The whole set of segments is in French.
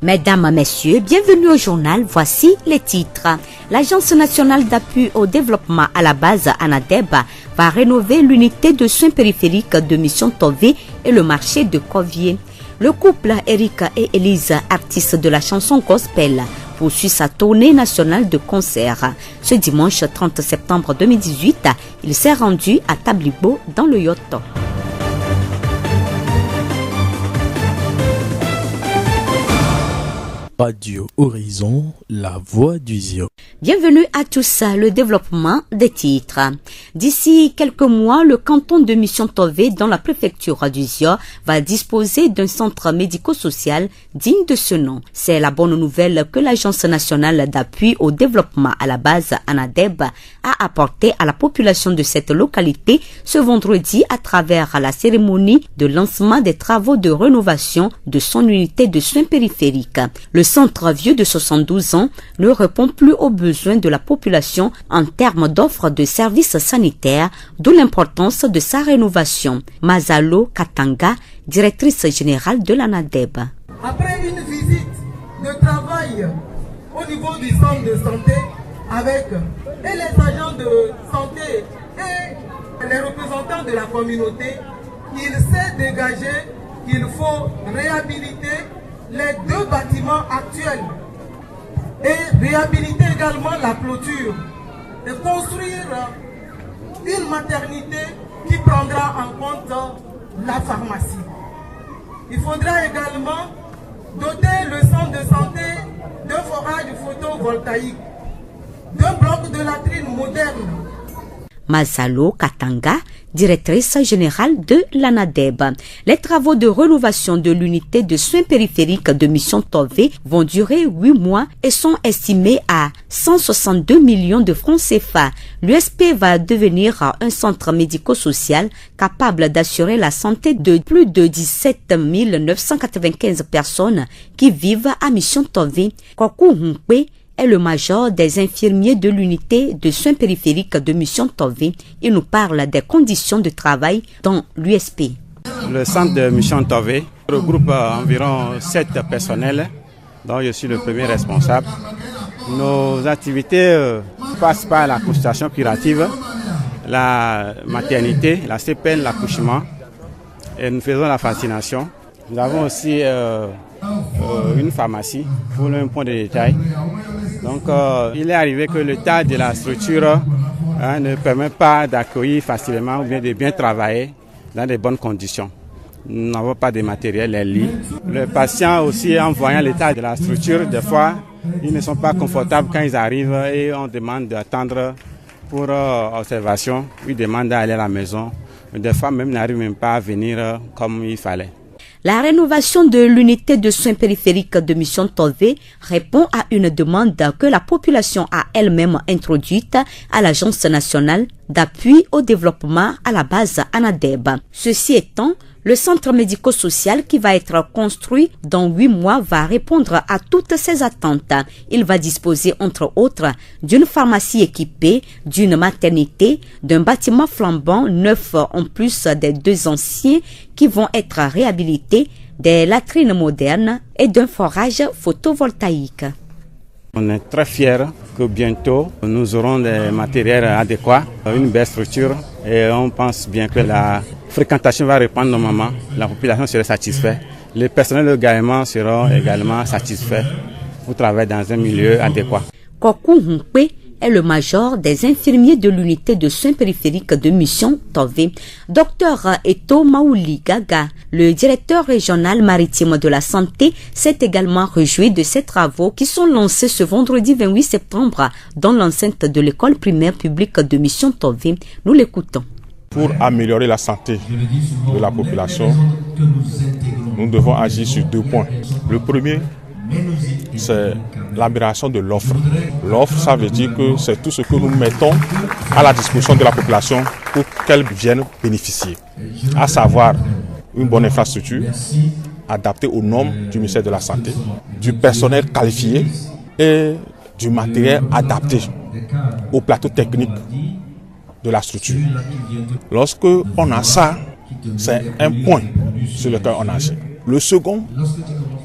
Mesdames, Messieurs, bienvenue au journal. Voici les titres. L'Agence nationale d'appui au développement à la base, ANADEB, va rénover l'unité de soins périphériques de Mission Tové et le marché de Covier. Le couple Erika et Elise, artistes de la chanson gospel, poursuit sa tournée nationale de concerts. Ce dimanche 30 septembre 2018, il s'est rendu à Tablibo dans le Yoto. Radio Horizon, la voix du Zio. Bienvenue à tous. Le développement des titres. D'ici quelques mois, le canton de Mission Tové dans la préfecture du Zio va disposer d'un centre médico-social digne de ce nom. C'est la bonne nouvelle que l'Agence nationale d'appui au développement à la base, ANADEB, a apporté à la population de cette localité ce vendredi à travers la cérémonie de lancement des travaux de rénovation de son unité de soins périphériques. Le centre vieux de 72 ans ne répond plus aux besoins de la population en termes d'offres de services sanitaires, d'où l'importance de sa rénovation. Mazalo Katanga, directrice générale de l'ANADEB. Après une visite de travail au niveau du centre de santé avec et les agents de santé et les représentants de la communauté, il s'est dégagé qu'il faut réhabiliter les deux bâtiments actuels et réhabiliter également la clôture et construire une maternité qui prendra en compte la pharmacie. Il faudra également doter le centre de santé d'un forage photovoltaïque, d'un bloc de latrines moderne. Mazalo Katanga, directrice générale de l'ANADEB. Les travaux de rénovation de l'unité de soins périphériques de Mission Tové vont durer 8 mois et sont estimés à 162 millions de francs CFA. L'USP va devenir un centre médico-social capable d'assurer la santé de plus de 17 995 personnes qui vivent à Mission Tové. Kokou Hunkwe est le major des infirmiers de l'unité de soins périphériques de Mission Tové. Il nous parle des conditions de travail dans l'USP. Le centre de Mission Tové regroupe environ 7 personnels, dont je suis le premier responsable. Nos activités passent par la consultation curative, la maternité, la CPN, l'accouchement, et nous faisons la vaccination. Nous avons aussi une pharmacie pour un point de détail. Donc, il est arrivé que le tas de la structure ne permet pas d'accueillir facilement ou bien de bien travailler dans de bonnes conditions. Nous n'avons pas de matériel, les lits. Les patients aussi, en voyant l'état de la structure, des fois, ils ne sont pas confortables quand ils arrivent et on demande d'attendre pour observation. Ils demandent d'aller à la maison. Des fois, même, n'arrivent même pas à venir comme il fallait. La rénovation de l'unité de soins périphériques de Mission Tové répond à une demande que la population a elle-même introduite à l'Agence nationale d'appui au développement à la base ANADEB. Ceci étant, le centre médico-social qui va être construit dans 8 mois va répondre à toutes ces attentes. Il va disposer, entre autres, d'une pharmacie équipée, d'une maternité, d'un bâtiment flambant neuf en plus des 2 anciens qui vont être réhabilités, des latrines modernes et d'un forage photovoltaïque. On est très fiers que bientôt nous aurons des matériels adéquats, une belle structure et on pense bien que la fréquentation va reprendre normalement, la population serait satisfaite, les personnels également seront également satisfaits pour travailler dans un milieu adéquat. Kokou Hunkwe est le major des infirmiers de l'unité de soins périphériques de Mission Tové. Dr Eto Maouli Gaga, le directeur régional maritime de la santé, s'est également réjoui de ces travaux qui sont lancés ce vendredi 28 septembre dans l'enceinte de l'école primaire publique de Mission Tové. Nous l'écoutons. Pour améliorer la santé de la population, nous devons agir sur 2 points. Le premier, c'est l'amélioration de l'offre. L'offre, ça veut dire que c'est tout ce que nous mettons à la disposition de la population pour qu'elle vienne bénéficier. À savoir une bonne infrastructure adaptée aux normes du ministère de la Santé, du personnel qualifié et du matériel adapté au plateau technique de la structure. Lorsque on a ça, c'est un point sur lequel on agit. Le second,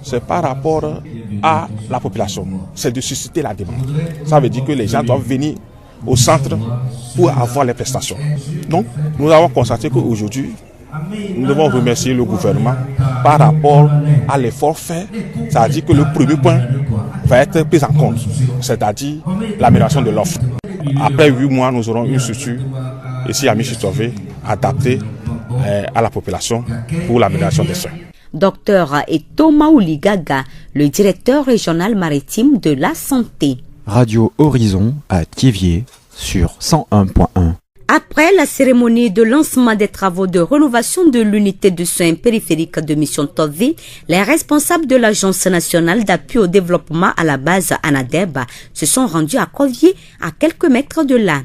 c'est par rapport à la population, c'est de susciter la demande. Ça veut dire que les gens doivent venir au centre pour avoir les prestations. Donc, nous avons constaté qu'aujourd'hui, nous devons remercier le gouvernement par rapport à l'effort fait, c'est-à-dire que le premier point va être pris en compte, c'est-à-dire l'amélioration de l'offre. Après 8 mois, nous aurons une structure ici à Michitové adaptée à la population pour l'amélioration des soins. Docteur Thomas Ouligaga, le directeur régional maritime de la santé. Radio Horizon à Thiéviers sur 101.1. Après la cérémonie de lancement des travaux de rénovation de l'unité de soins périphériques de Mission Tové, les responsables de l'Agence nationale d'appui au développement à la base ANADEB se sont rendus à Covier, à quelques mètres de là.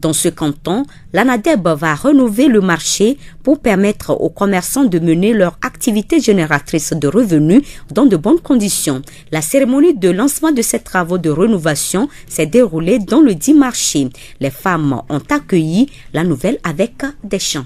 Dans ce canton, l'ANADEB va rénover le marché pour permettre aux commerçants de mener leur activité génératrice de revenus dans de bonnes conditions. La cérémonie de lancement de ces travaux de rénovation s'est déroulée dans le dit marché. Les femmes ont accueilli la nouvelle avec des chants.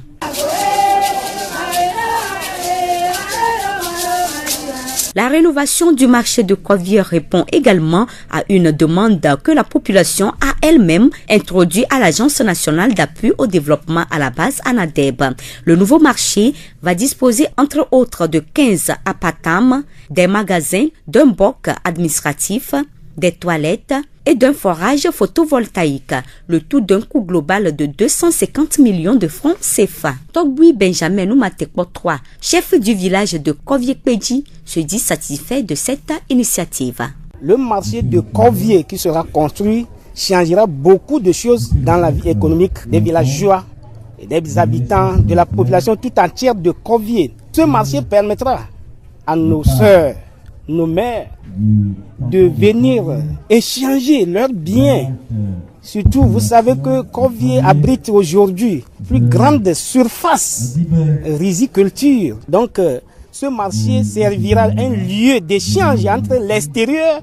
La rénovation du marché de Covier répond également à une demande que la population a elle-même introduite à l'Agence nationale d'appui au développement à la base ANADEB. Le nouveau marché va disposer entre autres de 15 appartements, des magasins, d'un bloc administratif, des toilettes et d'un forage photovoltaïque, le tout d'un coût global de 250 millions de francs CFA. Togboui Benjamin Oumatekpo 3, chef du village de Covier-Pédi, se dit satisfait de cette initiative. Le marché de Covier qui sera construit changera beaucoup de choses dans la vie économique des villageois et des habitants de la population tout entière de Covier. Ce marché permettra à nos sœurs, nos mères, de venir échanger leurs biens. Surtout, vous savez que Covier abrite aujourd'hui plus grande surface riziculture. Donc, ce marché servira un lieu d'échange entre l'extérieur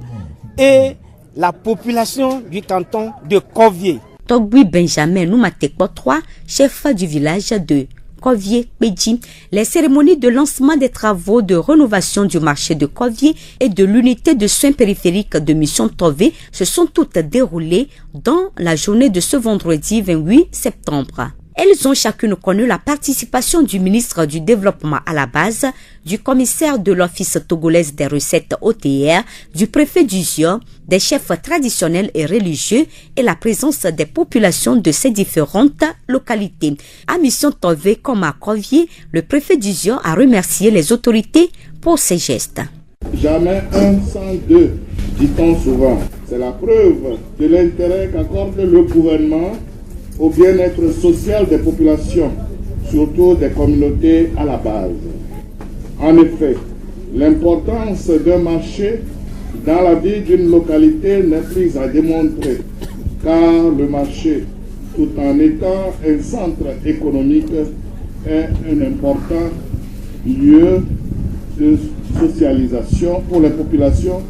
et la population du canton de Covier. Togboui Benjamin Oumatekpo 3, chef du village de Covier-Pédi. Les cérémonies de lancement des travaux de rénovation du marché de Covier et de l'unité de soins périphériques de Mission Tové se sont toutes déroulées dans la journée de ce vendredi 28 septembre. Elles ont chacune connu la participation du ministre du Développement à la base, du commissaire de l'Office togolaise des recettes OTR, du préfet du Zio, des chefs traditionnels et religieux et la présence des populations de ces différentes localités. À Mission Tové comme à Covier, le préfet du Zio a remercié les autorités pour ces gestes. Jamais un sans deux, dit-on souvent. C'est la preuve de l'intérêt qu'accorde le gouvernement au bien-être social des populations, surtout des communautés à la base. En effet, l'importance d'un marché dans la vie d'une localité n'est plus à démontrer, car le marché, tout en étant un centre économique, est un important lieu de socialisation pour les populations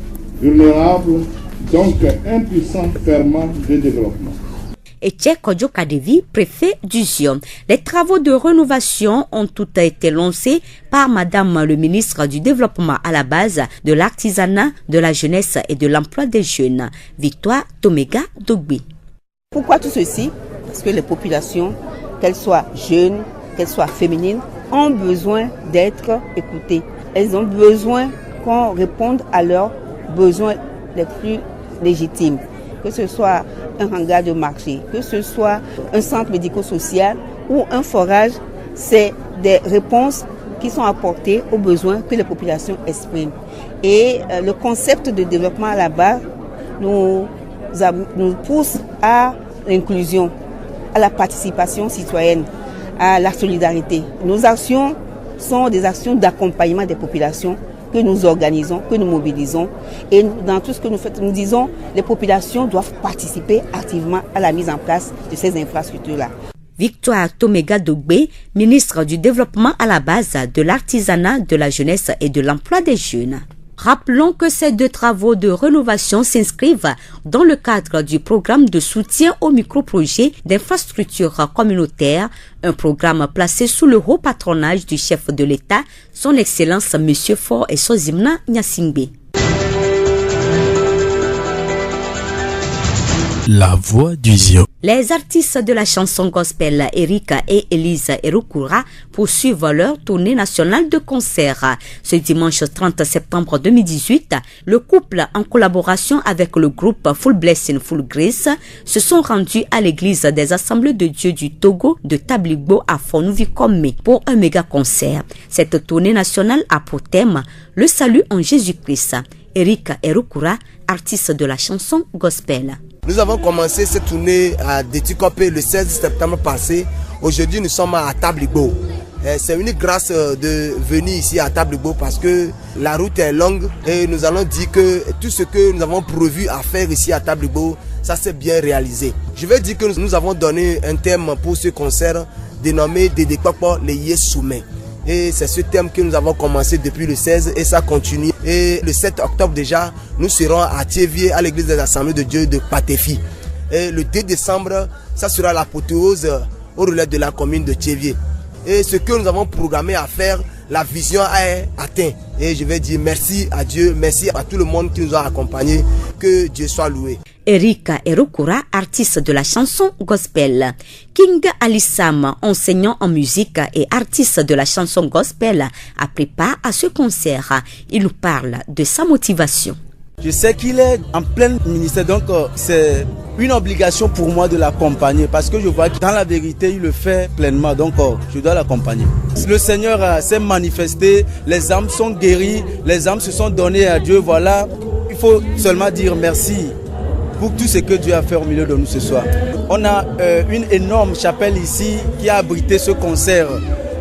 vulnérables, donc un puissant ferment de développement. Etienne Kodjo Kadevi, préfet du Zion. Les travaux de rénovation ont tous été lancés par Madame le ministre du Développement à la base, de l'artisanat, de la jeunesse et de l'emploi des jeunes. Victoire Tomega Dogbi. Pourquoi tout ceci? Parce que les populations, qu'elles soient jeunes, qu'elles soient féminines, ont besoin d'être écoutées. Elles ont besoin qu'on réponde à leurs besoins les plus légitimes. Que ce soit un hangar de marché, que ce soit un centre médico-social ou un forage, c'est des réponses qui sont apportées aux besoins que les populations expriment. Et le concept de développement à la base nous pousse à l'inclusion, à la participation citoyenne, à la solidarité. Nos actions sont des actions d'accompagnement des populations que nous organisons, que nous mobilisons. Et dans tout ce que nous faisons, nous disons les populations doivent participer activement à la mise en place de ces infrastructures-là. Victoire Tomega Dogbe, ministre du Développement à la base, de l'artisanat, de la jeunesse et de l'emploi des jeunes. Rappelons que ces deux travaux de rénovation s'inscrivent dans le cadre du programme de soutien aux micro-projets d'infrastructures communautaires, un programme placé sous le haut patronage du chef de l'État, son Excellence M. Faure et Sozimna Nyasingbe. la voix du Zio. Les artistes de la chanson gospel Eric et Elise Erukura poursuivent leur tournée nationale de concert. Ce dimanche 30 septembre 2018, le couple, en collaboration avec le groupe Full Blessing Full Grace, se sont rendus à l'église des Assemblées de Dieu du Togo de Tabligbo à Fonouvikome pour un méga concert. Cette tournée nationale a pour thème le salut en Jésus-Christ. Eric Erukura, artiste de la chanson gospel. Nous avons commencé cette tournée à Détikopé le 16 septembre passé. Aujourd'hui, nous sommes à Tabligbo. C'est une grâce de venir ici à Tabligbo parce que la route est longue et nous allons dire que tout ce que nous avons prévu à faire ici à Tabligbo, ça s'est bien réalisé. Je vais dire que nous avons donné un thème pour ce concert dénommé Dédékpokpo le Yesoumen. Et c'est ce thème que nous avons commencé depuis le 16 et ça continue. Et le 7 octobre déjà, nous serons à Thiévié, à l'église des Assemblées de Dieu de Patéfi. Et le 2 décembre, ça sera l'apothéose au relais de la commune de Thiévié. Et ce que nous avons programmé à faire, la vision est atteinte. Et je vais dire merci à Dieu, merci à tout le monde qui nous a accompagnés. Que Dieu soit loué. Eric Erukura, artiste de la chanson gospel. King Alissam, enseignant en musique et artiste de la chanson gospel, a pris part à ce concert. Il nous parle de sa motivation. Je sais qu'il est en plein ministère, donc c'est une obligation pour moi de l'accompagner parce que je vois que dans la vérité, il le fait pleinement, donc je dois l'accompagner. Le Seigneur s'est manifesté, les âmes sont guéries, les âmes se sont données à Dieu, voilà. Il faut seulement dire merci pour tout ce que Dieu a fait au milieu de nous ce soir. On a une énorme chapelle ici qui a abrité ce concert.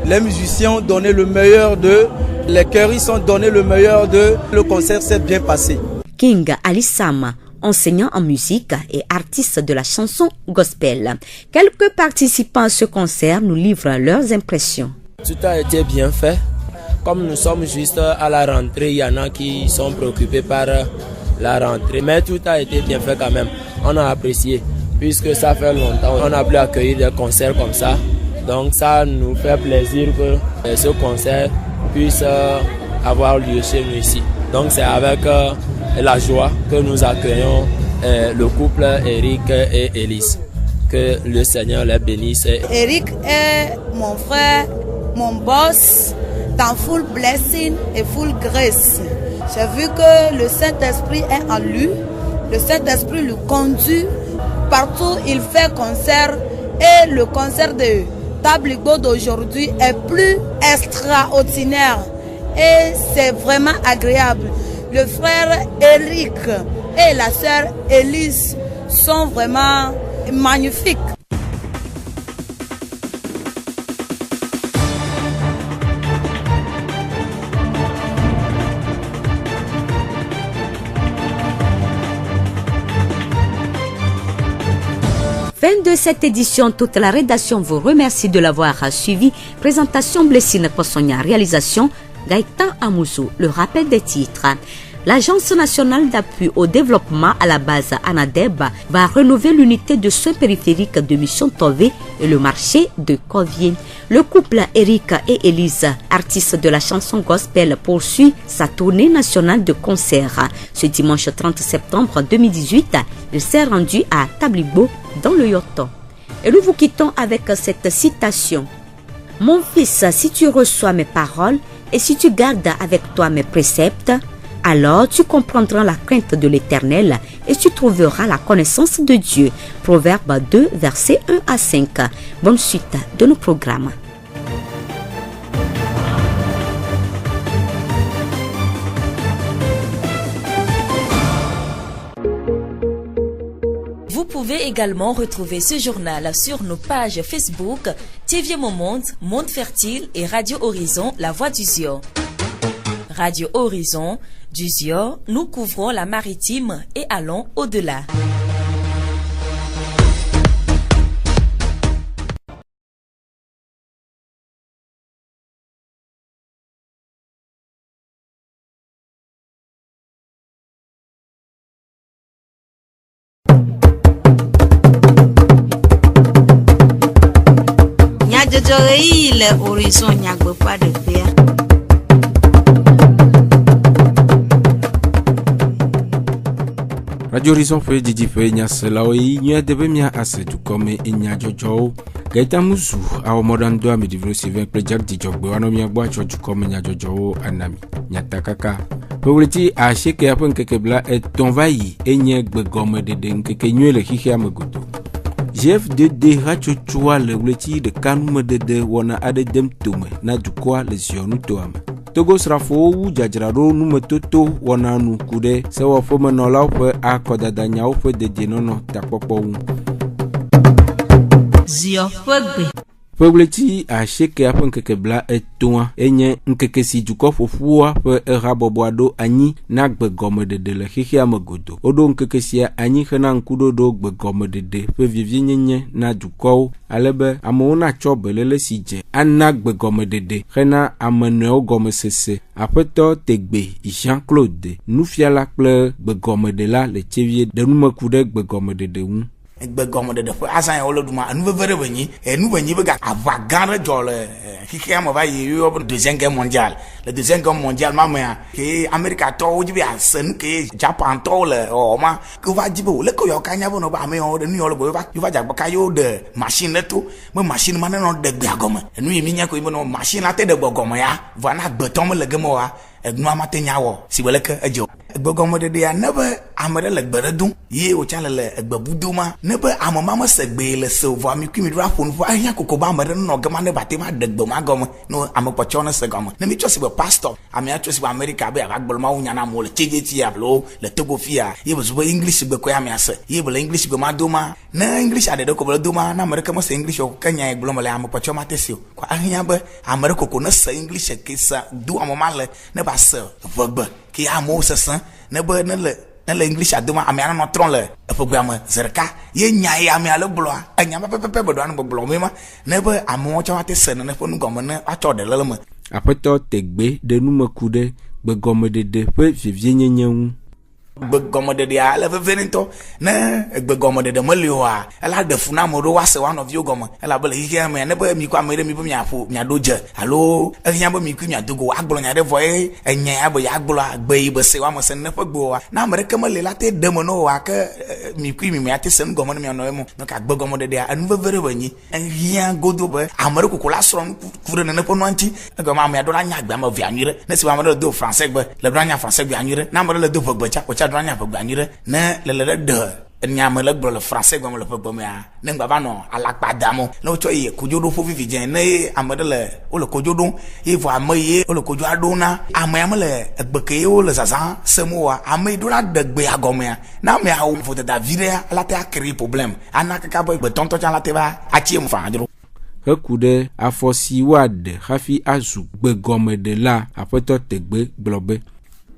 Les musiciens ont donné le meilleur d'eux, les chœuristes ont donné le meilleur d'eux, le concert s'est bien passé. King Alissam, enseignant en musique et artiste de la chanson gospel. Quelques participants à ce concert nous livrent leurs impressions. Tout a été bien fait. Comme nous sommes juste à la rentrée, il y en a qui sont préoccupés par la rentrée. Mais tout a été bien fait quand même. On a apprécié. Puisque ça fait longtemps, on n'a plus accueilli des concerts comme ça. Donc ça nous fait plaisir que ce concert puisse avoir lieu chez nous ici. Donc c'est avec la joie que nous accueillons le couple Eric et Elise. Que le Seigneur les bénisse. Eric est mon frère, mon boss dans Full Blessing et Full Grace. J'ai vu que le Saint-Esprit est en lui. Le Saint-Esprit le conduit partout. Il fait concert et le concert de Tabligbo d'aujourd'hui est plus extraordinaire et c'est vraiment agréable. Le frère Eric et la sœur Elise sont vraiment magnifiques. Fin de cette édition, toute la rédaction vous remercie de l'avoir suivi. Présentation Blessine Kossonia, réalisation Gaëtan Amouzou. Le rappel des titres. L'Agence nationale d'appui au développement à la base ANADEB va rénover l'unité de soins périphériques de Mission Tové et le marché de Covier. Le couple Eric et Elise, artistes de la chanson gospel, poursuit sa tournée nationale de concert. Ce dimanche 30 septembre 2018, il s'est rendu à Tabligbo dans le Yoto. Et nous vous quittons avec cette citation. « Mon fils, si tu reçois mes paroles et si tu gardes avec toi mes préceptes, alors tu comprendras la crainte de l'Éternel et tu trouveras la connaissance de Dieu. » Proverbe 2, versets 1 à 5. Bonne suite de nos programmes. Vous pouvez également retrouver ce journal sur nos pages Facebook, Thiévié Monde, Monde Fertile et Radio Horizon, La Voix du Zio. Radio Horizon, du Zio, nous couvrons la maritime et allons au-delà. Le horizon n'y a pas de paix. Radio Horizon ƒe didiƒe nyaselawo yi nyuia de be mia ase dukɔme enyadzɔdzɔwo. Gaita Muzu awɔ mɔɖaŋudɔ Amedivlo Sylvain kple Jack Dzidzɔgbe wanɔ mia gbɔ atsɔ dukɔme nyadzɔdzɔwo anami nyatakaka. Ƒewleti asiekea ƒe ŋkeke bla etɔ̃ va yi enye gbegɔmeɖeɖe ŋkeke nyuie le xixea me godo. GFDD hatsotsoa le wleti ɖeka numedede wɔna aɖe dem tome na dukɔa le ziɔnutoa me. Togo srafowo wu dzadzraɖo numetoto wɔna nu ku ɖe sewɔƒemenɔlawo ƒe akɔdadanyawo ƒe dedienɔnɔ takpɔkpɔ ŋu. Zio ƒe gbe. Ƒewleti asiekea ƒe ŋkeke bla etɔ̃a enye ŋkeke si dukɔ ƒoƒua ƒe ehabɔbɔa ɖo anyi na gbegɔmeɖeɖe le xixea me godo. Woɖo ŋkeke sia anyi hena ŋkuɖoɖo gbegɔmeɖeɖe ƒe vivienyenye na dukɔwo alebe amewo natsɔ belele si dze ana gbegɔmeɖeɖe hena ame nɔewo gɔmesese. Aƒetɔ Tegbe Jean-Claude nufiala kple gbegɔmeɖela le tsevie ɖe numeku ɖe gbegɔmeɖeɖe ŋu. Gbegɔmeɖeɖe ƒe azã wo le ɖuma enuveve ɖe be nyi enu be nyi be aʋa gã ɖe dzɔ le xixea me va yi yɔ be deuxième guerre mondiale le deuxième guerre mondiale ma mea ke Amerikatɔwo wodzi be ase nu ke Japantɔwo le wɔma ke va dzi be wole ke yɔ kanya be no be ame yɔ nu yɔ le be va dzagbe ka yɔ de machine ɖe to be machine ma ne nɔ de gbea gɔme enu yi mi nya ko be no machine la te de gbɔ gɔme ya va na gbetɔ me le gema wa enua ma te nya wɔ si be leke edze gbegɔmeɖeɖea ne be ame ɖe le gbe ɖe dom ye wòtsa le egbebudo ma ne be ame ma se gbe le se vɔ mi kui mi ɖo aƒo nu ƒo ahia koko be ame ɖe nɔ gema ne bate ma de gbe ma gɔme no ame kpɔtsɔ ne se gɔme ne mi tsɔ si be pastor amea tsɔ si be Amerika be ava gblɔ mawu nya na amewo le tsedzeti alo le Togo fia ye be be English gbe ko ya amea se ye be le English gbe ma do ma ne English aɖe ko be do ma na ame ɖeke me se English o ke nya gblɔ me le ame kpɔtsɔ ma te si o ko ahia be ame ɖe koko ne se English ke se do ame ma le ne ba se vegbe ke amewo sese ne be ne le English adoma ame anɔ trɔ le eƒegbea me zereka ye nya ye ame ale gblɔa enya pɛpɛpɛ be do anu gblɔ me ma ne be amewo tsɔ ate se ne ƒe nugɔme ne atsɔ ɖe le me. Aƒetɔ Tegbe ɖe numeku ɖe gbegɔmeɖeɖe ƒe vivienyenye ŋu. Gbegɔmeɖeɖea le veve ŋutɔ ne gbegɔmeɖeɖe meli oa ela ɖe fu na ame ɖewo woase woa nɔviwo gɔme elabe le xixea me ne be mi ko ame ɖe mi be miaƒo miaɖo dze alo ehiã be mi kui miado go agblɔ nya ɖe vɔ ye enya ya be ya gblɔa gbe yi be se woame se ne ƒe gbewoa na ame ɖeke meli la te ɖe me ne oa ke mi kui mi ate se nu gɔme ne mianɔ emo ne ka gbegɔmeɖeɖea enu veve ɖe be nyi ehiã godo be ame ɖe koko la srɔ̃ nu ku ɖe nene ƒe nua ŋuti egɔme amea ɖo la nya gbea me via nyui ɖe ne si ame ɖe le do français gbe le ɖo nya français gbea nyui ɖe na ame ɖe le do vegbe tsa kpɔtsa ɖo nya vegbe nyui ɖe ne le de nyame le gblɔ le français gɔme le ƒegbe mea ne gba va nɔ alakpa damo ne wotsɔ yi kodzoɖo ƒe vivi dze ne ame ɖe le wole kodzo ɖom ye vɔ ame ye wole kodzo aɖo na amea me le egbe ke ye wole zazã sem oa ame yi ɖo la de gbea gɔmea na amea wo vodada vi ɖe la te akri problem ana kaka be gbetɔntɔ tsa la te va atsi emu fa dzro. Heku ɖe afɔ si woaɖe hafi azu gbegɔmeɖela Aƒetɔ Tegbe gblɔ be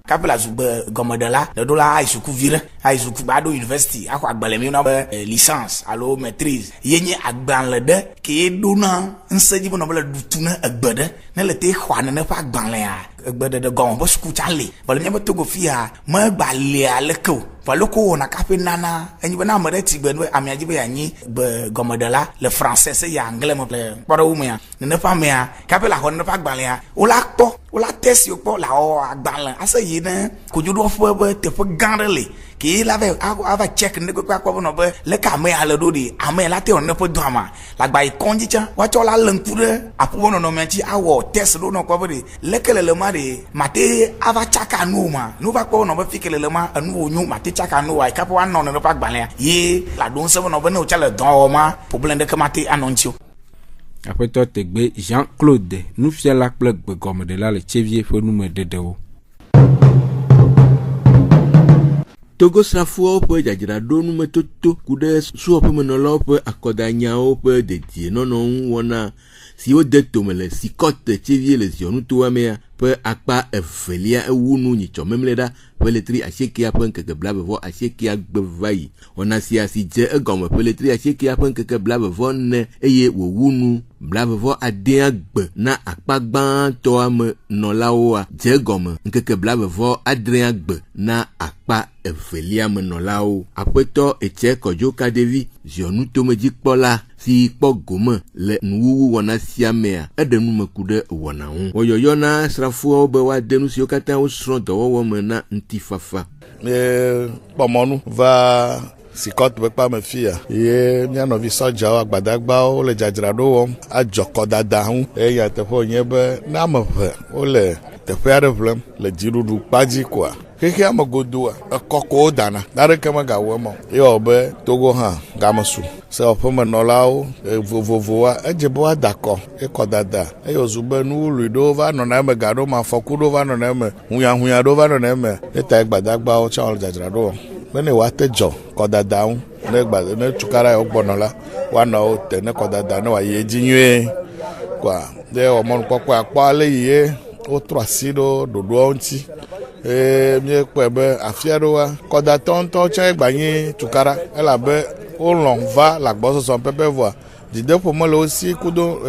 kapela zugbe gɔmeɖela le ɖo la ayi sukuvi ɖe ayi suku ba ɖo university axɔ agbalẽ mi na be licence alo maîtrise ye nye agbalẽ ɖe ke ye ɖo na ŋusẽ dzi be nɔ be le ɖutu ne egbe ɖe ne le te xɔa nene ƒe agbalẽa egbeɖeɖe gɔme be suku tsa le vɔ le míaƒe Togo fia megba lea leke o vɔ leke wɔna kaƒe nana enyi be na ame ɖe ti gbe be amea dzi be yeanyi gbe gɔmeɖela le français se ya anglais me le kpɔɖewo mea nene ƒe amea kaƒe le axɔ nene ƒe agbalẽa wola kpɔ wola testi wokpɔ le awɔ agbalẽ ase yi ne kodzoɖoa ƒe be teƒe gã ɖe le ke la va ava check ne kpekpe akpɔ be nɔ be leke amea le ɖo ɖi amea la te wɔ ne ƒe dɔ ama le agba yi kɔndzi tsa woatsɔ la le ŋku ɖe aƒe nɔnɔmea ŋuti awɔ test ɖo nɔ kpɔ be ɖi leke le ma ɖi mate ava tsaka nuwo ma nu va kpɔ nɔ be fike le ma enu wo nyo mate tsaka nuwo ayi kaƒe woanɔ ne ƒe agbalẽa ye la ɖo ŋusẽ be nɔ be ne wotsa le dɔ wɔ ma problem ɖeke mate anɔ ŋuti o. Aƒetɔ Tegbe Jean-Claude nufiala kple gbegɔmeɖela le tsevie ƒe numeɖeɖewo. Togo srafowo ƒe dzadzraɖo numetoto ku ɖe suwɔƒemenɔlawo ƒe akɔdanyawo ƒe dedienɔnɔ ŋu wɔna si wode tome le Sikɔte tsevie le ziɔnutoa mea ƒe akpa evelia ewu nu nyitsɔ memle ɖa ƒe letri asiekea ƒe ŋkeke blabevɔ asiekea gbe va yi wɔna sia si dze egɔme ƒe letri asiekea ƒe ŋkeke blabevɔ ne eye wòwu nu blavevo adea gbe na akpagbanto ame nolaoa jegome nkeke blavevo adrea gbe na akpa evelia me nolao apeto eche kojo kadevi zionu tomejikpola si kpɔ gome le nuwuwu wɔna sia mea eɖe numeku ɖe wɔna ŋu wɔyɔyɔ na srafoawo be woade nu siwo katã wosrɔ̃ dɔwɔwɔ me na ŋutifafa. Kpɔmɔnu va sikɔt be kpa me fia ye mía nɔvi sɔdzawo agbadagbawo le dzadzraɖo wɔm adzɔ kɔdada ŋu eye teƒe wònye be ne ame eve wole teƒe aɖe ʋlem le dziɖuɖu kpadzi koa xexi ame godoa ekɔkɔwo dana ɖareke megawɔ eme yewɔ be Togo hã gamesu sewɔƒemenɔlawo vovovoa edze be woada akɔ ekɔdada eye wòzu be nuwului ɖewo va nɔna eme gaɖo me afɔku ɖewo va nɔna eme hunyahunya ɖewo va nɔna eme eta gbadagbawo tsã wole dzadzraɖo wɔm be ne woate dzɔ kɔdada ŋu ne tukara yewo gbɔnɔ la woanɔ wo te ne kɔdada ne wòayi edzi nyuie kɔa ye wɔmɔnukpɔkpɔ akpɔ ale yi ye wotrɔ asi ɖo ɖoɖoawo ŋuti míekpɔe be afi aɖewoa kɔdatɔ ŋutɔ tsã gbanye tukara elabe wolɔ̃ va le agbɔsɔsɔ pɛpɛ vɔa dzideƒo mele wo si kudo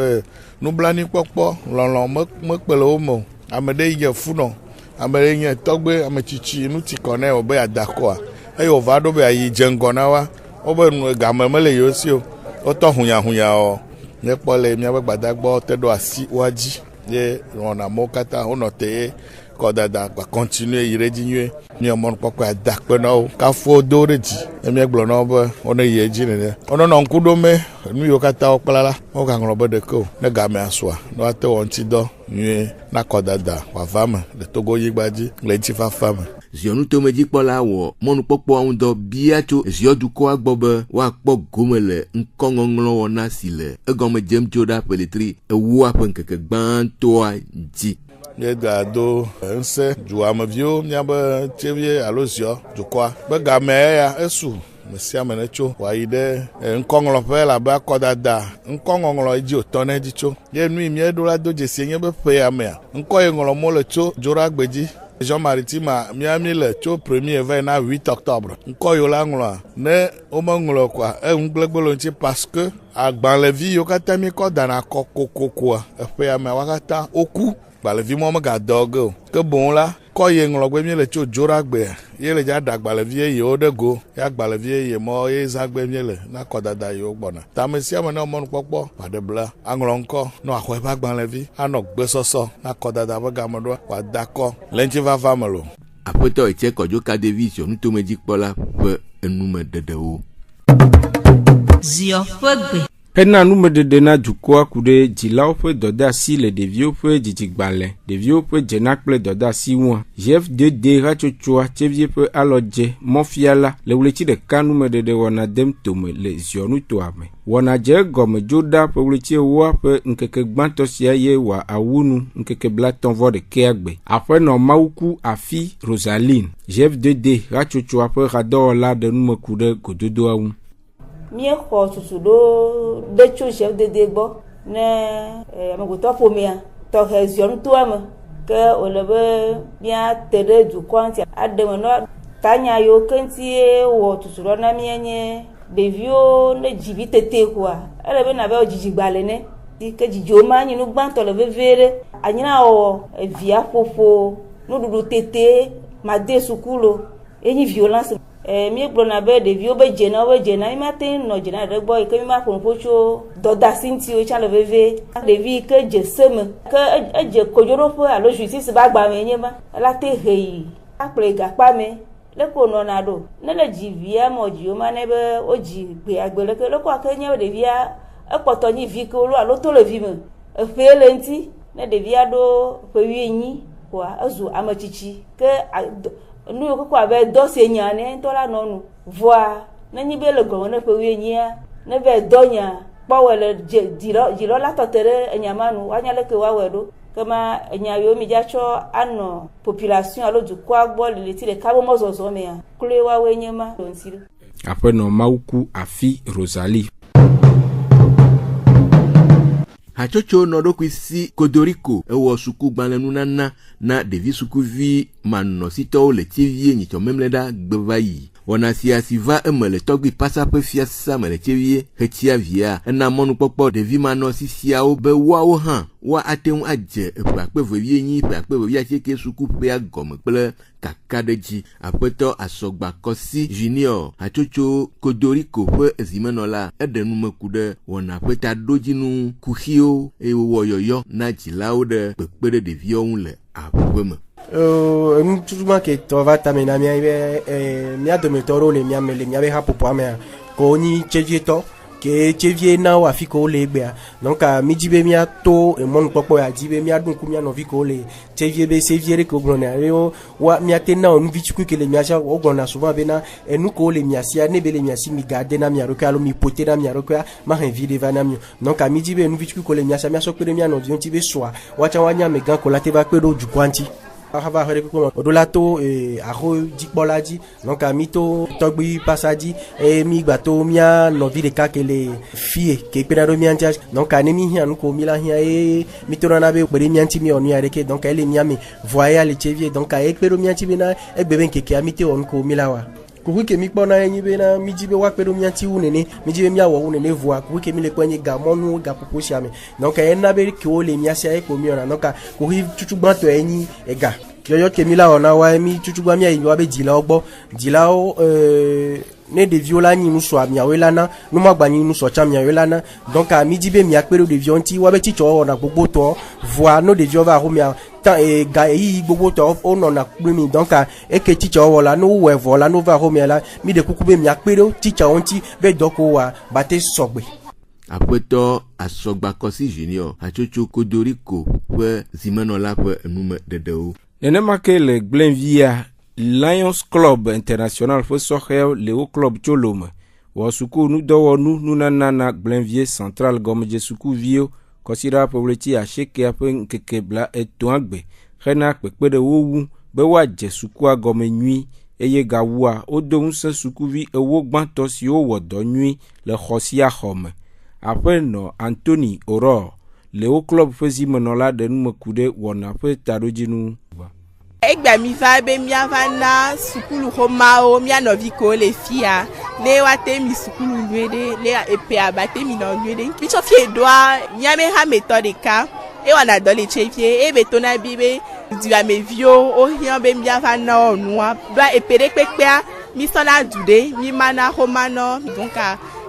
nublanuikpɔkpɔ lɔlɔ̃ mekpe le wo me o ame ɖe yi funɔ ame ɖe nye tɔgbe ame tsitsi nuti kɔ nɛ wo be ada kɔa eye wòva ɖo be ayi dze ŋgɔ na wa wobe game mele yewo si o wotɔ hunyahunya o míekpɔ le míabe gbadagbawo te ɖo asi woa dzi ye wɔna mo katã wonɔ te ye kɔdada gba continue yi ɖe dzi nyuie míɔ mɔnukpɔkpɔ ada kpe na wo kafu do ɖe dzi ye míegblɔ na wo be wone yi edzi nene wonɔnɔ ŋku ɖome nu yiwo katã wokpla la wogaŋlɔ be ɖeke o ne gamea sua ne woate wɔ ŋutidɔ nyuie na kɔdada wòava me le Togo yigba dzi le ŋutifafa me. Ziɔnu tomedzikpɔla wɔ mɔnukpɔkpɔa ŋu dɔ bia tso ziɔdukɔa gbɔ be woakpɔ gome le ŋkɔŋɔŋlɔ wɔna si le egɔme dzem tso ɖa ƒeletri ewoa ƒe ŋkeke gbãtɔa dzi. Míeda do ŋusẽ duameviwo míabe tevie alo ziɔ dukɔa be gamea ya esu me sia me ne tso wòayi ɖe ŋkɔŋlɔƒe labe akɔdada ŋkɔŋɔŋlɔ dzi wòtɔ ne dzi tso ye nui míeɖo la do dzesi nye be ƒea mea ŋkɔ yi ŋlɔ mo le tso Dzoragbe dzi Jean Maritime mi le tso 1er va na 8 octobre ŋkɔ yiwo la ŋlɔa ne womeŋlɔ koa ŋugblẽgbe le ŋuti parce que agbalẽvi yiwo katã mi kɔ dana kɔ kokokoa eƒea mea wa katã woku gbalẽvi mɔ megadɔ ge o ke boŋ la kɔ ye ŋlɔgbe mi le tso Dzoragbea ye le dza ɖa agbalẽvi yewo ɖe go ya agbalẽvi ye mɔ ye zãgbe mi le na kɔdada yewo gbɔna tame sia me ne mɔnukpɔkpɔ wòaɖe bla aŋlɔ ŋkɔ ne wòaxɔ eƒe agbalẽvi anɔ gbesɔsɔ na kɔdada ƒe game ɖoa wòada kɔ le ŋutifafa me lo. Aƒetɔ Etse Kɔdzoka Davis ziɔnutomedzikpɔla ƒe enume ɖeɖewo. Ziɔ ƒe gbe. Hena numeɖeɖe na dukɔa ku ɖe dzilawo ƒe dɔdeasi le ɖeviwo ƒe dzidzigbalẽ ɖeviwo ƒe dzena kple dɔdeasi ŋua GFDD hatsotsoa tsevie ƒe alɔdze mɔfiala le ɣleti ɖeka numeɖeɖe wɔna dem tome le ziɔnutoa me wɔna dze egɔme dzo ɖa ƒe ɣleti ewoa ƒe ŋkeke gbãtɔ sia ye wòa awunu ŋkeke 31 gbe aƒenɔ mawuku afi Rosaline GFDD hatsotsoa ƒe hadɔwɔla ɖe numeku ɖe gododoa ŋu. Míexɔ tutu ɖe tso GFDD gbɔ ne amegotɔ ƒomea tɔxɛ ziɔnutoa me ke wòle be míate ɖe dukɔa ŋuti aɖe me nɔ tanya yiwo ke ŋutie wɔ tutu ɖɔ na mía nye ɖeviwo ne dzivi tete koa ele be nabe dzidzigbalẽ ne ke dzidziwo ma nyi nu gbãtɔ le vevie ɖe anyina wɔ via ƒoƒo nuɖuɖu tete made sukulo enyi violence. Míegblɔna be ɖeviwo be dzena mi mate nɔ dzena ɖe gbɔ yi ke mi ma ƒo ƒo tso dɔdeasi ŋuti tsã le vevie ɖevi yi ke dze se me ke edze kodzoɖoƒe alo justice be agbame nye ma ela te he yi akplɔe gakpa me leke wònɔna ɖo ne le dzi via mɔ dziwo ma ne be wodzi gbeagbe leke ake nye ɖevia ekpɔtɔ nyi vi ke wolo alo to le vi me eƒe le ŋuti ne ɖevia ɖo ƒe 8 koa ezu ametsitsi ke nu yiwo koko abe dɔ se nya ne ŋutɔ la nɔ nu voa nenyi be le gɔme ne ƒe 8 ne be dɔ nya kpɔwɔe le dzilɔ la tɔte ɖe enya ma nu woanya leke woawɔe ɖo kema enya yiwo mi dza tsɔ anɔ population alo dukɔa gbɔ le leti ɖeka be mɔzɔzɔ mea kloe woawoe nye ma le ŋuti ɖo. Aƒenɔ mawuku afi Rosalie. Hatsotso nɔ ɖokui si Kodoriko ewɔ sukugbalẽnunana na ɖevi sukuvi manɔsitɔwo le tivie nyitsɔmemlɛ ɖa gbe va yi wɔna si va eme le tɔgbi pasa ƒe fiasa me le tsevie hetsia via ena mɔnukpɔkpɔ ɖevi manɔ sisiawo be woawo hã woate ŋu adze eƒe akpe vevie nyi ƒe akpe vevie asieke sukuƒea gɔme kple kaka ɖe dzi. Aƒetɔ Asɔgbakɔsi Junior hatsotso Kodoriko ƒe zimenɔla eɖe numeku ɖe wɔna ƒe taɖodzinu kuxiwo eye wowɔ yɔyɔ na dzilawo ɖe kpekpe ɖe ɖeviawo ŋu le aƒe me. Tutuma ke tɔva tame na mia dometɔwo le miame le miabe haƒoƒoa mea ko nyi tsevietɔ ke tsevie na wo afi ko le egbea donc mi dzi be miato emɔnukpɔkpɔ ya dzi be miaɖo ŋku mia nɔvi ko le tsevie be sevie ɖe ko gblɔna eye wa miate na nuvitsuku ke le miasia wo gblɔna souvent bena enu ko le miasia ne be le miasi mi gade na mia ɖokui alo mi pote na mia ɖokui mahe vi ɖe va na mi donc mi dzi be nuvitsuku ko le miasia miasɔ kpe ɖe mia nɔviwo ŋuti be soa woatsã woanya amegã ko la te va kpe ɖe dukɔa ŋuti. Hava hore ko odola to aho dikpola dzi donc mi to tɔgbi pasa dzi mi gbato mia nɔvi ɖeka ke le fie ke kpena ɖo mia ŋuti donc ne mi hiã nu ko mi la hiã mi to na be kpe ɖe mia ŋuti mi wɔ nu ya ɖeke donc ele mia me voa ya le tsevie donc ekpe ɖo mia ŋuti bena egbe be nkekea mi te wɔ nu ko mi la wa. Kuhui ke mi kpɔna enyi bena mi dzi be woakpe ɖo mia ŋuti wu nene mi dzi be miawɔ wu nene voa kuhui ke mi le kpɔ enyi gamɔnu gaƒoƒo sia me donc ena be kewo le mia sia ekpo mi wɔna donc kuhui tutu gbãtɔ enyi ega yɔyɔ ke mi la wɔna wa mi tutu gba mia yi wa be dzilawo gbɔ dzilawo ne ɖeviwo la nyi nusɔ miawo la na numagba nyi nusɔ tsa miawo la na donc mi dzi be miakpe ɖo ɖeviwo ŋuti wa be tsitsɔwo wɔna gbogbo tɔ voa no ɖeviwo va ho mia tan ga eyi gbogbo tɔ wo nɔna kple mi donc eke tsitsɔwo wɔ la no wɔ vɔ la no va ho mia la mi ɖe kuku be miakpe ɖo tsitsɔwo ŋuti be dɔ ko wa ba te sɔgbe. Aƒetɔ Asɔgbakɔsi Junior hatsotso Kodoriko ƒe zimenɔla ƒe enume ɖeɖewo. Nenema ke le Glenvia Lions Club International ƒe sɔhɛwo le wo club tso lome wɔ suku nudɔwɔnu nunana na Glenvia Central gɔmedze sukuviwo kɔsiɖa ƒe wleti asiekea ƒe ŋkeke bla etɔ̃a gbe hena kpekpe ɖe wo wu be woadze sukua gɔme nyui eye gawua wodo ŋusẽ sukuvi ewo gbãtɔ siwo wɔ dɔ nyui le xɔ sia xɔ me. Aƒenɔ Anthony Oro le wo club ƒe zimenɔla ɖe numeku ɖe wɔna ƒe taɖodzinu. Egbe mi va be miava na sukulu xomawo mia nɔvi ko le fia ne wate mi sukulu nyuie ɖe le epea bate mi nɔ nyuie ɖe mi tsɔ fie ɖoa miame hametɔ ɖeka ewɔna dɔ le tsevie ebe to na bi be duameviwo wohiã be miava na nua ɖoa epe ɖe kpekpea mi sɔna du ɖe mi mana xomanɔ donc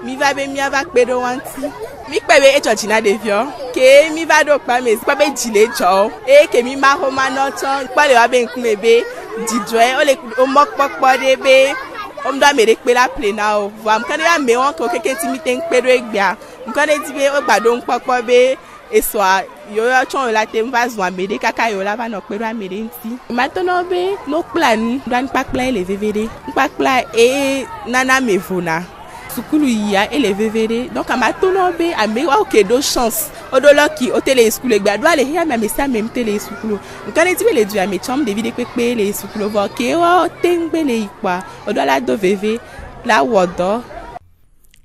mi va be miava kpe ɖe wa ŋuti mi kpe be etsɔ dzi na ɖeviwo ke mi va ɖo kpa me kpe be dzi le dzɔ eye ke mi ma xomanɔ tsɔ kpe le wa be ŋkume be dzidzɔe wole womɔkpɔkpɔ ɖe be womɖo ame ɖe kpe la ple na wo voa ŋkɔ ɖe amewo ke keke ti mi te ŋkpe ɖo egbea ŋkɔ ɖe di be wogba ɖo ŋkpɔkpɔ be esɔa yoyo tsɔ la te va zɔ ame ɖe kaka yo la va nɔ kpe ɖo ame ɖe ŋuti matɔnɔ be no kpla nu ɖo nukpakpla le veve ɖe nukpakpla nana me vona sukulu yia ele veve ɖe donc amatɔnɔ be amewo ke do chance odo lɔki o te le sukulu egbea do ale hia me sia me te le sukulu ŋkɔ ɖe di be le dua me tsɔm ɖevi ɖe kpekpe le sukulu vɔ ke wo te ŋgbe le yi kpa odo la do veve la wɔ dɔ.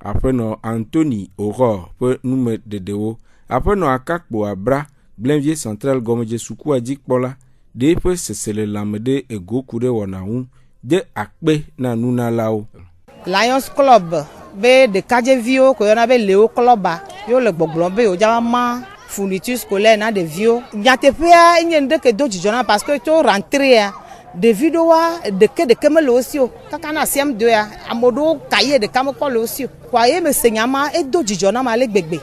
Aƒenɔ Anthony Oro ƒe nume ɖeɖewo. Aƒenɔ Akakpo Abra Glenvia Central gɔmedze sukua dzikpɔla ɖe ƒe sese le lãme ɖe ego ku ɖe wɔna ŋu de akpe na nunalawo. Lions Club be ɖekadzeviwo ko yɔna be Leo Cluba yo le gbɔgblɔm be yodza ma fourniture scolaire na ɖeviwo. Nyateƒea nye nu ɖe ke do dzidzɔ na parce que to rentrea ɖevi ɖewoa ɖeke mele wo si o kaka na CM2 ya ame ɖewo kaye ɖeka mekɔ le wo si o kɔa ye me se nyama edo dzidzɔ na ma le gbegbe.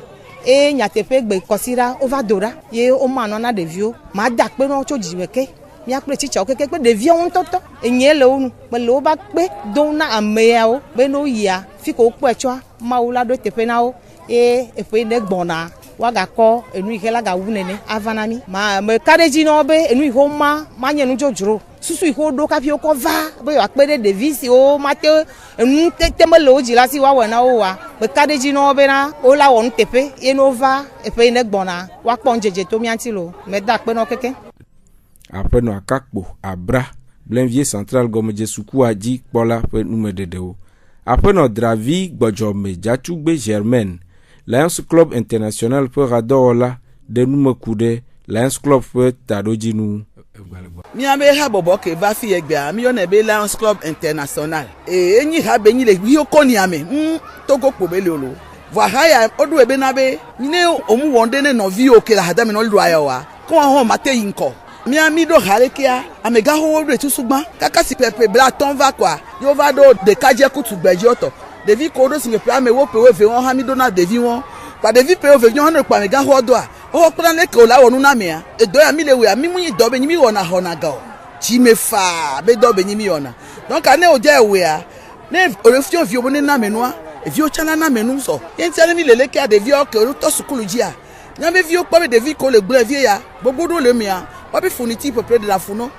E nyateƒe gbe kɔsiɖa wova do ɖa ye woma nɔ na ɖeviwo ma da kpe na wo tso dzidzime ke miakple tsitsawo keke kpe ɖeviawo ŋutɔtɔ enye le wo nu mele wo ba kpe do na ameawo be no yia fi ko kpɔe tsɔa mawu la ɖo teƒe na wo ye eƒe ne gbɔna woagakɔ enu yi ke la gawu nene ava na mi ma me ka ɖe dzi na wo be enu yi ke ma nye nu dzodzro susu yi ke woɖo kafi wokɔ va be yewoakpe ɖe ɖevi siwo mate enu te mele wo dzi la si woawɔ na wo wa me ka ɖe dzi na wo bena wola wɔ nu teƒe ye no va eƒe yi ne gbɔna woakpɔ nudzedze to mia ŋuti lo me da akpe na wo keke. Aƒenɔ Akakpo Abra Glenvia Central gɔmedze sukua dzi kpɔla ƒe nume ɖeɖewo. Aƒenɔ Dravi Gbɔdzɔme Dzatsugbe Germaine Lions Club International ƒe radɔwɔla ɖe numeku ɖe Lions Club ƒe taɖodzinu. Miabe ha bobo ke va fi egbe mi on ebe Lions Club International enyi ha be nyi le wi okoni ame Togo pobele olo voilà ya odu ebe na be ne omu wonde ne no vi oke la hada me no lu aya wa ko ho mate yinko mi ami do hare kia amega ho re tusugba kaka si pepe bla ton va quoi yo va do de kaje kutu gbeji oto de vi ko do si me pe ame wo pe we ve won ha mi do na de vi won pa de vi pe o ve yon no pa mega ho do a o plan le ko la wonu na me a e do ya mi le we a mi mu do be mi wona ho na ga o ji me fa be do be mi wona donc ane o je we a ne o refio vi obo ne na me no a e vi o chana na me no so yen ti mi le ke a de vi o ke o to sukulu ji a nya be vi o po be de vi ko le gbe vi ya gbogbo do le mi a o bi funiti peuple de la funo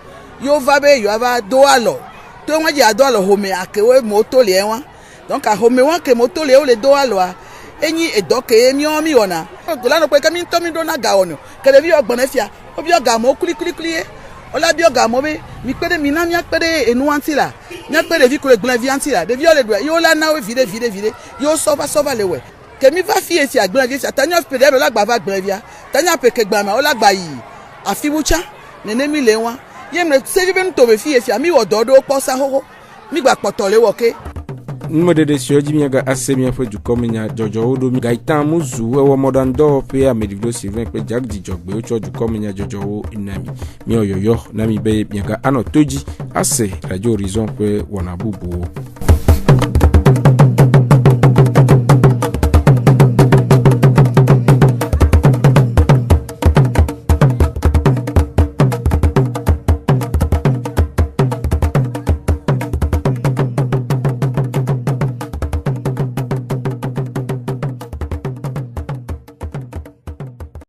yo va be yo ava do alo to won je ado alo home akewe moto le won donc a home won ke moto le o le do alo a enyi edoke emi o mi ona gola no pe ka mi to mi do na ga ono ke de vi ogbon efia obi oga mo kuli e ola bi oga mo be mi pede mi na mi apede enu antila mi apede vi ko le gbon vi antila de vi o le do yo la na we vide yo so va le we ke mi va fi esi agbon vi tanya pede be la gba va gbon via tanya pe ke gba ma o la gba yi afibucha nene mi le won ye me se bi nto be fi esi mi ododo po sa hoho mi gba poto le wo ke Nmodede sioji miaga asemi afo jukomenya jojo odo mi Gaitan Muzu ewo modando pe amedivlo Sylvain pe jagdi jogbe ocho jukomenya jojo o inami mi oyoyo nami be miaga ano toji ase Radio Horizon pe wanabubu